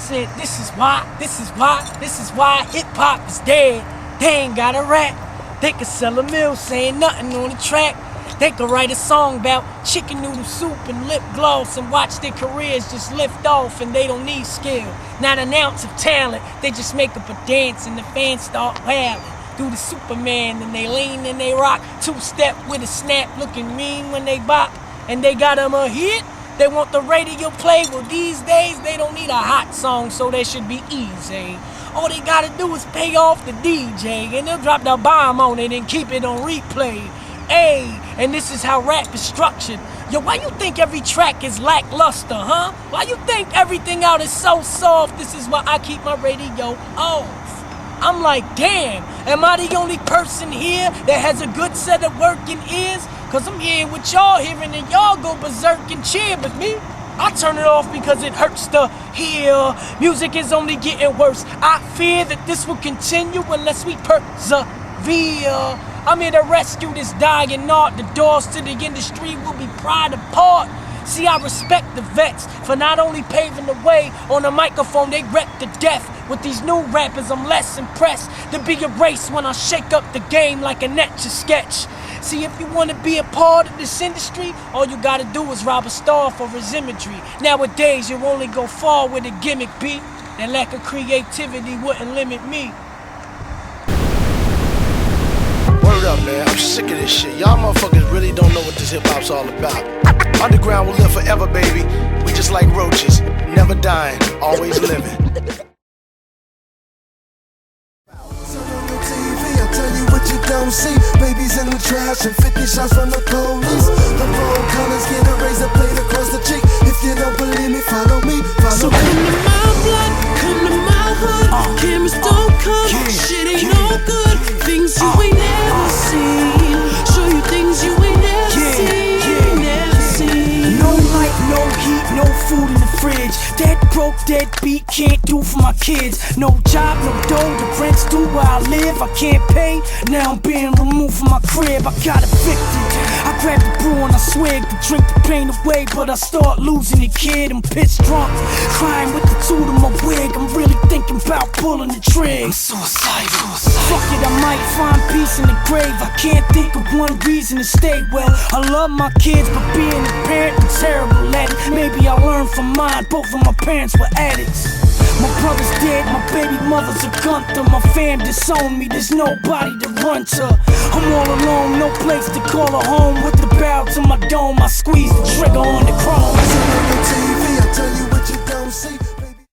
said, this is why hip-hop is dead. They ain't got a rap. They could sell a mill saying nothing on the track. They could write a song about chicken noodle soup and lip gloss and watch their careers just lift off, and they don't need skill, not an ounce of talent. They just make up a dance and the fans start wailing. Do the Superman and they lean and they rock. Two-step with a snap, looking mean when they bop. And they got them a hit. They want the radio play. Well, these days they don't need a hot song, so they should be easy. All they gotta do is pay off the DJ, and they'll drop the bomb on it and keep it on replay. Hey, and this is how rap is structured. Yo, why you think every track is lackluster, huh? Why you think everything out is so soft? This is why I keep my radio off. I'm like, damn, am I the only person here that has a good set of working ears? Cause I'm here with y'all hearing and y'all go berserk and cheer, but me, I turn it off because it hurts to hear. Music is only getting worse. I fear that this will continue unless we persevere. I'm here to rescue this dying art. The doors to the industry will be pried apart. See, I respect the vets for not only paving the way on the microphone, they rep to death. With these new rappers, I'm less impressed to be erased when I shake up the game like an etch-a-sketch. See, if you want to be a part of this industry, all you gotta do is rob a star for his imagery. Nowadays, you only go far with a gimmick beat. That lack of creativity wouldn't limit me. Word up, man. I'm sick of this shit. Y'all motherfuckers really don't know what this hip-hop's all about. Underground will live forever, baby. We just like roaches. Never dying, always living. Don't see babies in the trash and 50 shots from the police. The wrong colors get a razor blade across the cheek. If you don't believe me, follow me. So come to my block, come to my hood. Cameras don't come, shit ain't no good. Things you ain't never seen. Show you things you ain't never seen. Never seen. No light, no heat, no food in the fridge. Dead broke, dead beat, can't do for my kids. No job, no dough, the rent's due where I live. I can't pay, now I'm being removed from my crib. I got evicted. I grabbed the brew and I swig to drink the pain away, but I start losing it, kid. I'm pissed drunk, crying with the toot of my wig. I'm really thinking about pulling the trigger. I'm suicidal. Fuck it, I might find peace in the grave. I can't think of one reason to stay well. I love my kids, but being a parent, I'm terrible at it. Maybe I learned from mine, both of my parents were addicts. My brother's dead, my baby mother's a gunther. My fam disowned me, there's nobody to run to. I'm all alone, no place to call a home. With the barrel to my dome, I squeeze the trigger on the chrome. On TV, I tell you what you don't see, baby.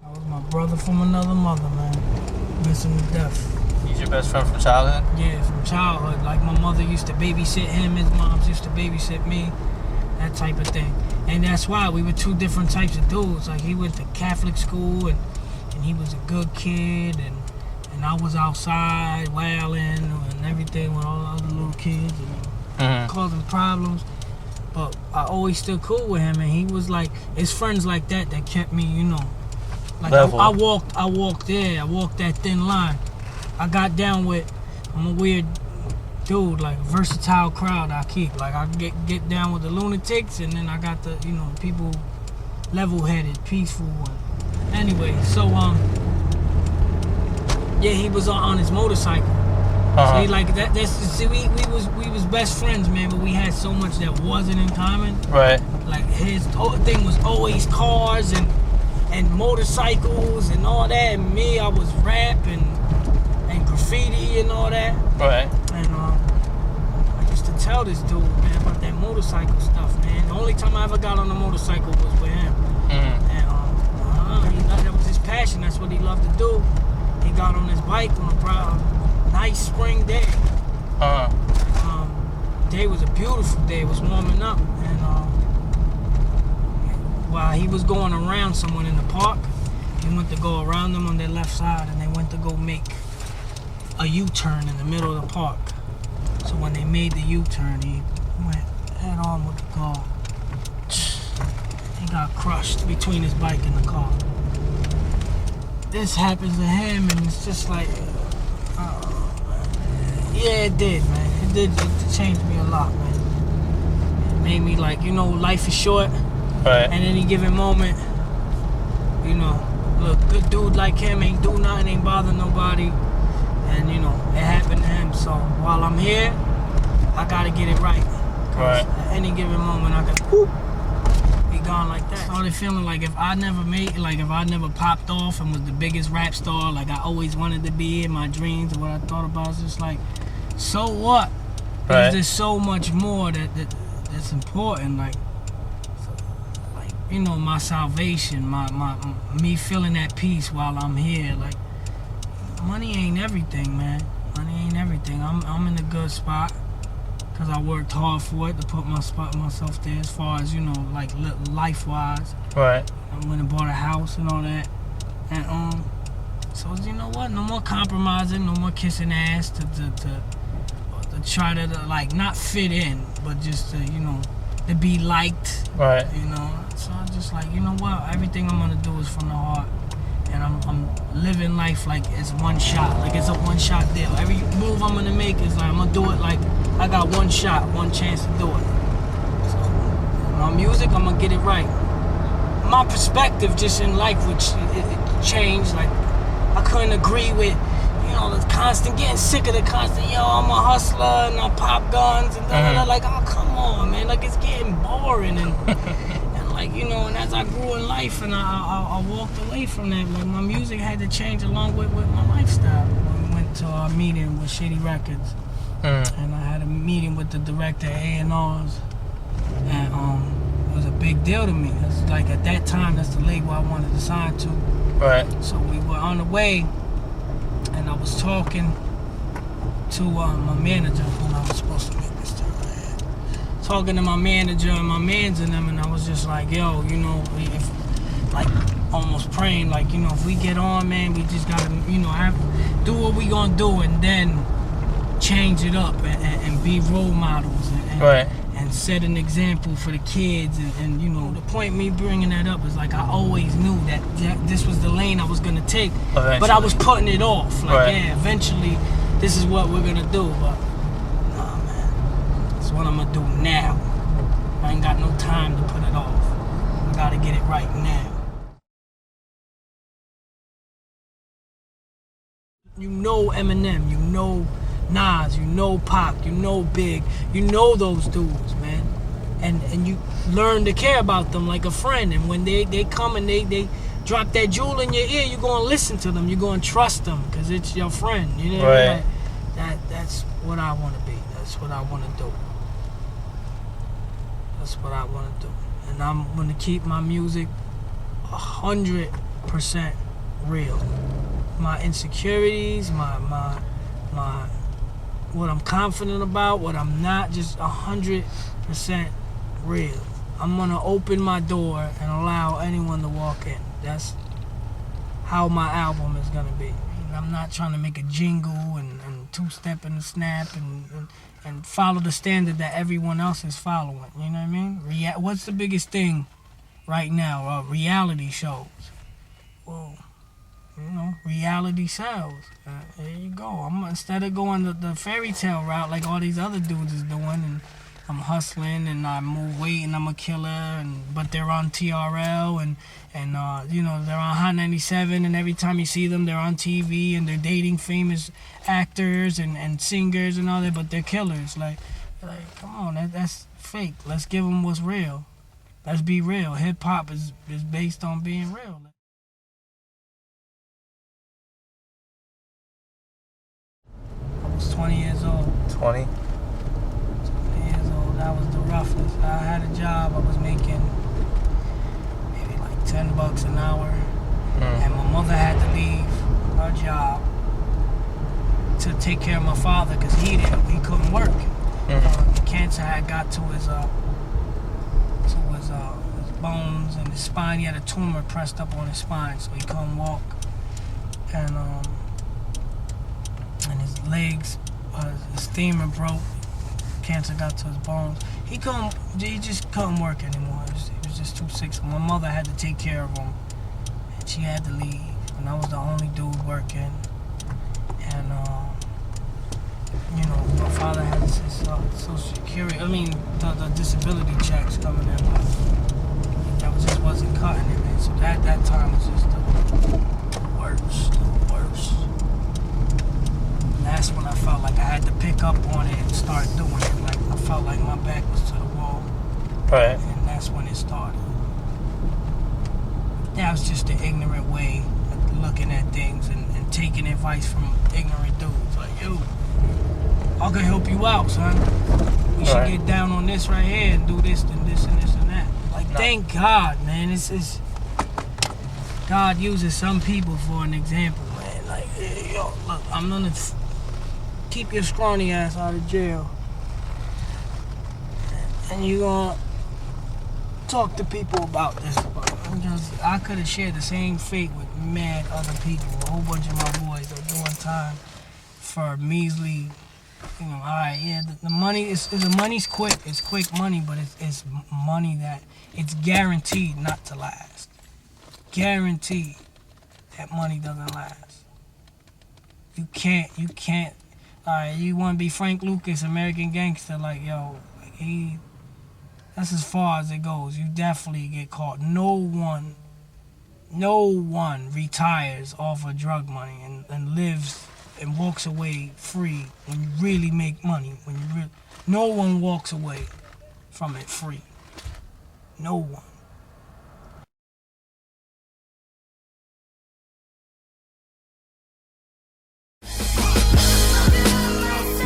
That was my brother from another mother, man. Miss him to death. He's your best friend from childhood? Yeah, from childhood. Like my mother used to babysit him, his moms used to babysit me. That type of thing. And that's why we were two different types of dudes. Like he went to Catholic school and he was a good kid, and I was outside wailing and everything with all the other little kids and causing problems. But I always stood cool with him, and he was like, it's friends like that that kept me, you know. Like I walked that thin line. I got down with, I'm a weird dude, like a versatile crowd I keep. Like I get down with the lunatics, and then I got the, you know, people level-headed, peaceful. Anyway, so yeah, he was on his motorcycle. So he like that. We was best friends, man. But we had so much that wasn't in common. Right. Like his thing was always cars and motorcycles and all that. And me, I was rap and graffiti and all that. Right. And I used to tell this dude, man, about that motorcycle stuff, man. The only time I ever got on a motorcycle was with him. And that was his passion. That's what he loved to do. He got on his bike on a nice spring day. Day was a beautiful day. It was warming up, and while he was going around someone in the park, he went to go around them on their left side, and they went to go make a U-turn in the middle of the park. So when they made the U-turn, he went head on with the car. He got crushed between his bike and the car. This happens to him, and it's just like, yeah, it did, man. It changed me a lot, man. It made me like, you know, life is short. Right. And any given moment, you know, look, good dude like him ain't do nothing, ain't bother nobody. And, you know, it happened to him. So while I'm here, I gotta get it right. Right. At any given moment, I could whoop, be gone like that. I started feeling like if I never popped off and was the biggest rap star, like I always wanted to be in my dreams or what I thought about, it's just like, so what? Because there's so much more that's important. Like, you know, my salvation, me feeling at peace while I'm here. Like, money ain't everything, man. Money ain't everything. I'm in a good spot because I worked hard for it to put myself there as far as, you know, like life-wise. Right. I went and bought a house and all that. And so you know what? No more compromising, no more kissing ass to try to like not fit in, but just to, you know, to be liked. Right. You know. So I'm just like, you know what? Everything I'm gonna do is from the heart. And I'm living life like it's one shot, like it's a one-shot deal. Every move I'm gonna make is like I'm gonna do it like I got one shot, one chance to do it. So my music, I'm gonna get it right. My perspective just in life, which it changed. Like I couldn't agree with, you know, the constant getting sick of the constant. Yo, I'm a hustler and I pop guns and da. Like, oh come on, man, like it's getting boring and. Like, you know, and as I grew in life and I walked away from that, like my music had to change along with my lifestyle. We went to our meeting with Shady Records, and I had a meeting with the director of A&Rs, and it was a big deal to me. It's like at that time, that's the label I wanted to sign to. Right. So we were on the way, and I was talking to my manager when I was supposed to make this time. Talking to my manager and my mans and them, and I was just like, yo, you know, if, like, almost praying, like, you know, if we get on, man, we just gotta, you know, do what we gonna do and then change it up and be role models and set an example for the kids. And, you know, the point me bringing that up is like I always knew that this was the lane I was gonna take, eventually. But I was putting it off. Like, yeah, eventually this is what we're gonna do, but what I'm gonna do now. I ain't got no time to put it off. I gotta get it right now. You know Eminem, you know Nas, you know Pac, you know Big, you know those dudes, man. And you learn to care about them like a friend. And when they come and they drop that jewel in your ear, you're gonna listen to them, you're gonna trust them, because it's your friend. You know what I mean? That's what I wanna be. That's what I wanna do. That's what I want to do. And I'm going to keep my music 100% real. My insecurities, my what I'm confident about, what I'm not, just 100% real. I'm going to open my door and allow anyone to walk in. That's how my album is going to be. I'm not trying to make a jingle and two-step and a snap and follow the standard that everyone else is following. You know what I mean? What's the biggest thing right now? Reality shows. Well, you know, reality sells. There you go. Instead of going the fairy tale route like all these other dudes is doing, and I'm hustling and I move weight and I'm a killer, but they're on TRL and you know, they're on Hot 97, and every time you see them, they're on TV and they're dating famous actors and singers and all that, but they're killers. Like come on, that's fake. Let's give them what's real. Let's be real. Hip hop is based on being real. I was 20 years old. 20 years old. That was the roughest. I had a job. I was making maybe like $10 an hour, and my mother had to leave her job to take care of my father because he couldn't work. The cancer had got to his bones and his spine. He had a tumor pressed up on his spine, so he couldn't walk. And his legs, his femur broke. Cancer got to his bones. He just couldn't work anymore. He was just too sick. So my mother had to take care of him, and she had to leave. And I was the only dude working. And you know, my father had his Social Security. I mean, the disability checks coming in. That just wasn't cutting it, man. So that time was just taking advice from ignorant dudes. Like, yo, I can help you out, son. We should get down on this right here and do this and this and this and that. Like, thank God, man. It's God uses some people for an example, man. Like, yo, look, I'm gonna keep your scrawny ass out of jail. And you gonna talk to people about this. Because I could have shared the same fate with mad other people. A whole bunch of my boys are doing time for measly, you know, alright, yeah, the money is the money's quick. It's quick money, but it's money that it's guaranteed not to last. Guaranteed that money doesn't last. You can't, alright, you wanna be Frank Lucas, American Gangster, like, yo, that's as far as it goes. You definitely get caught. No one retires off of drug money and lives and walks away free when you really make money. No one walks away from it free. No one.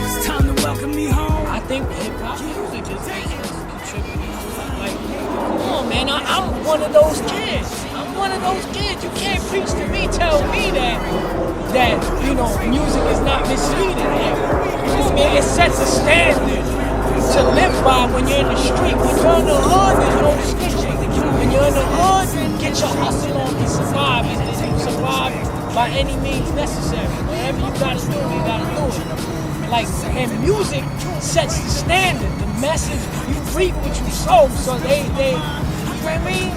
It's time to welcome me home. I think hip-hop music is contributing. Like, come on, man, I'm one of those kids. You can't preach to me, tell me that you know, music is not misleading. It sets a standard to live by when you're in the street. When you're in the hood, there's no snitching. When you're in the hood, get your hustle on and survive. And you survive by any means necessary. Whatever you gotta do, you gotta do it. Like, and music sets the standard, the message. You reap what you sow, so they you know what I mean?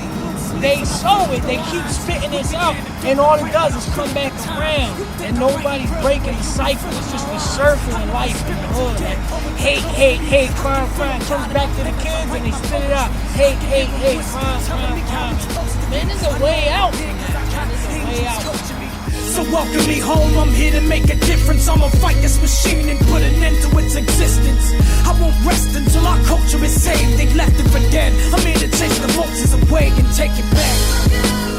They sow it, they keep spitting this out, and all it does is come back around, and nobody's breaking the cycle. It's just a circle of life in the hood. Like, hate, crime, comes back to the kids, and they spit it out. Hate, crime. Man, there's a way out. There's a way out. So welcome me home, I'm here to make a difference. I'ma fight this machine and put an end to its existence. I won't rest until our culture is saved. They left it for dead. I'm here to chase the vultures away and take it back.